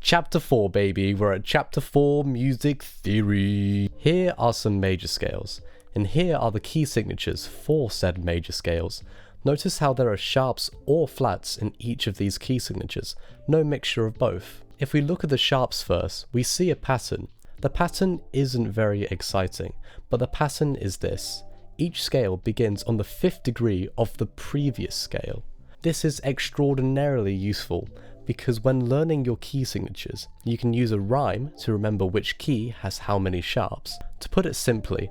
Chapter 4, baby. We're at Chapter 4, Music Theory. Here are some major scales, and here are the key signatures for said major scales. Notice how there are sharps or flats in each of these key signatures, no mixture of both. If we look at the sharps first, we see a pattern. The pattern isn't very exciting, but the pattern is this. Each scale begins on the 5th degree of the previous scale. This is extraordinarily useful, because when learning your key signatures, you can use a rhyme to remember which key has how many sharps. To put it simply,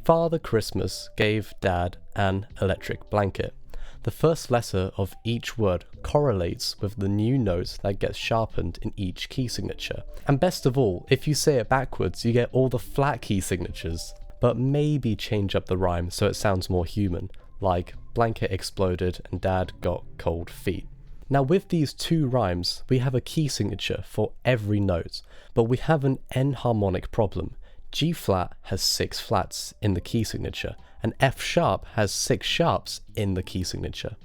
Father Christmas gave Dad an electric blanket. The first letter of each word correlates with the new note that gets sharpened in each key signature. And best of all, if you say it backwards, you get all the flat key signatures. But maybe change up the rhyme so it sounds more human, like blanket exploded and Dad got cold feet. Now with these two rhymes, we have a key signature for every note, but we have an enharmonic problem. G flat has 6 flats in the key signature, and F sharp has 6 sharps in the key signature.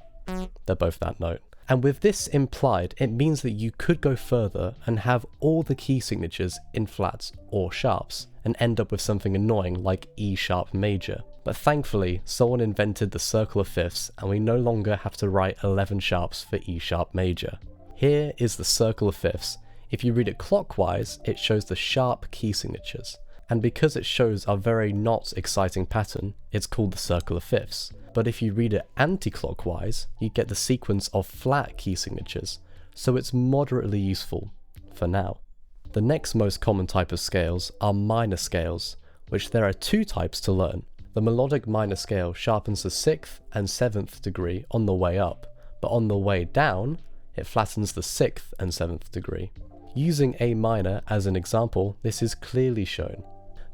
They're both that note. And with this implied, it means that you could go further and have all the key signatures in flats or sharps, and end up with something annoying like E sharp major. But thankfully, someone invented the circle of fifths, and we no longer have to write 11 sharps for E sharp major. Here is the circle of fifths. If you read it clockwise, it shows the sharp key signatures. And because it shows a very not exciting pattern, it's called the circle of fifths. But if you read it anti-clockwise, you get the sequence of flat key signatures, so it's moderately useful, for now. The next most common type of scales are minor scales, which there are 2 types to learn. The melodic minor scale sharpens the 6th and 7th degree on the way up, but on the way down, it flattens the 6th and 7th degree. Using A minor as an example, this is clearly shown.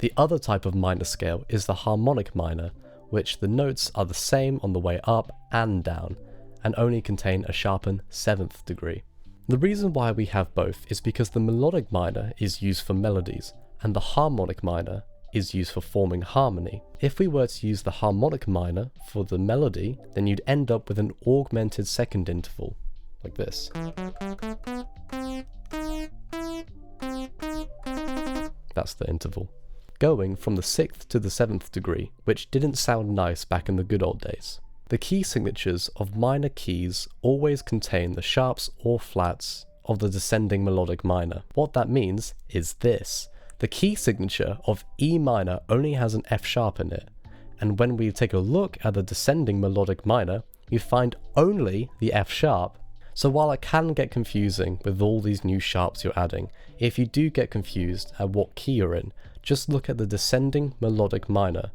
The other type of minor scale is the harmonic minor, which the notes are the same on the way up and down, and only contain a sharpened 7th degree. The reason why we have both is because the melodic minor is used for melodies, and the harmonic minor is used for forming harmony. If we were to use the harmonic minor for the melody, then you'd end up with an augmented second interval, like this. That's the interval. Going from the 6th to the 7th degree, which didn't sound nice back in the good old days. The key signatures of minor keys always contain the sharps or flats of the descending melodic minor. What that means is this. The key signature of E minor only has an F sharp in it, and when we take a look at the descending melodic minor, you find only the F sharp. So while it can get confusing with all these new sharps you're adding, if you do get confused at what key you're in, just look at the descending melodic minor,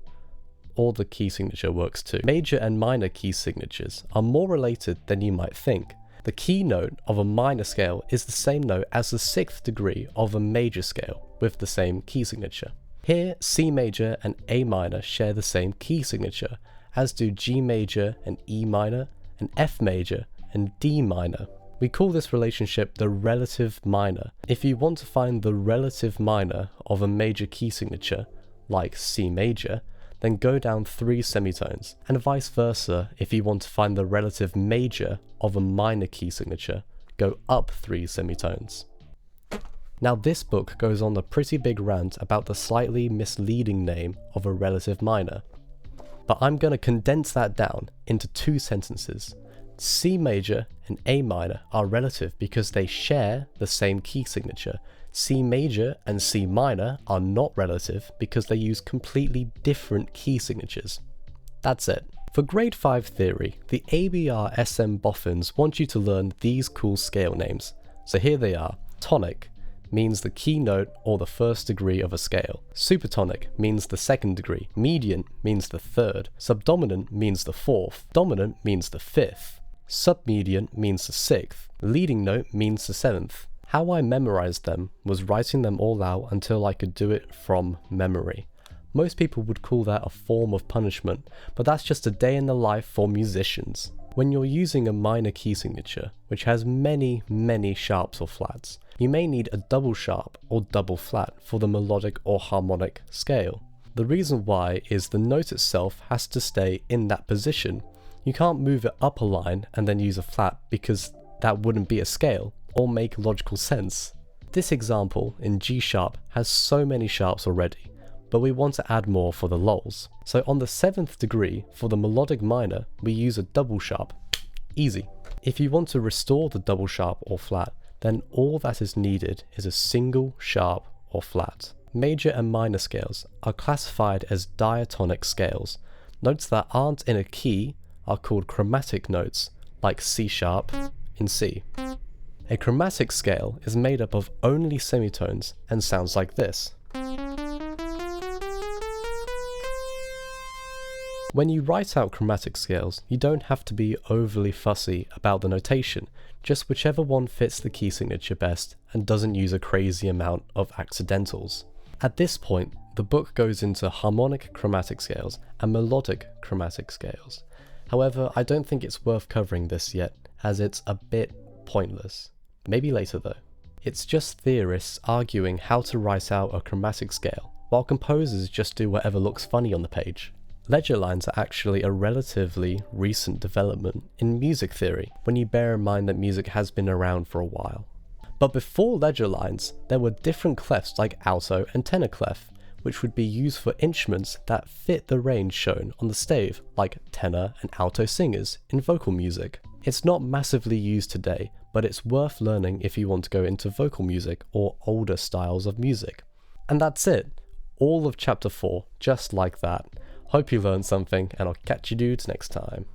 or the key signature works too. Major and minor key signatures are more related than you might think. The key note of a minor scale is the same note as the 6th degree of a major scale, with the same key signature. Here, C major and A minor share the same key signature, as do G major and E minor, and F major and D minor. We call this relationship the relative minor. If you want to find the relative minor of a major key signature, like C major, then go down 3 semitones, and vice versa if you want to find the relative major of a minor key signature, go up 3 semitones. Now this book goes on a pretty big rant about the slightly misleading name of a relative minor, but I'm going to condense that down into 2 sentences. C major and A minor are relative because they share the same key signature. C major and C minor are not relative because they use completely different key signatures. That's it. For grade 5 theory, the ABR SM boffins want you to learn these cool scale names. So here they are. Tonic means the key note or the 1st degree of a scale. Supertonic means the 2nd degree. Median means the 3rd. Subdominant means the 4th. Dominant means the 5th. Submedian means the 6th. Leading note means the 7th. How I memorized them was writing them all out until I could do it from memory. Most people would call that a form of punishment, but that's just a day in the life for musicians. When you're using a minor key signature, which has many sharps or flats, you may need a double sharp or double flat for the melodic or harmonic scale. The reason why is the note itself has to stay in that position. You can't move it up a line and then use a flat because that wouldn't be a scale or make logical sense. This example in G sharp has so many sharps already, but we want to add more for the lulls. So on the 7th degree, for the melodic minor, we use a double sharp. Easy. If you want to restore the double sharp or flat, then all that is needed is a single sharp or flat. Major and minor scales are classified as diatonic scales. Notes that aren't in a key are called chromatic notes, like C sharp in C. A chromatic scale is made up of only semitones and sounds like this. When you write out chromatic scales, you don't have to be overly fussy about the notation, just whichever one fits the key signature best and doesn't use a crazy amount of accidentals. At this point, the book goes into harmonic chromatic scales and melodic chromatic scales. However, I don't think it's worth covering this yet, as it's a bit pointless. Maybe later though. It's just theorists arguing how to write out a chromatic scale, while composers just do whatever looks funny on the page. Ledger lines are actually a relatively recent development in music theory, when you bear in mind that music has been around for a while. But before ledger lines, there were different clefs like alto and tenor clef, which would be used for instruments that fit the range shown on the stave, like tenor and alto singers in vocal music. It's not massively used today, but it's worth learning if you want to go into vocal music or older styles of music. And that's it. All of chapter 4, just like that. Hope you learned something, and I'll catch you dudes next time.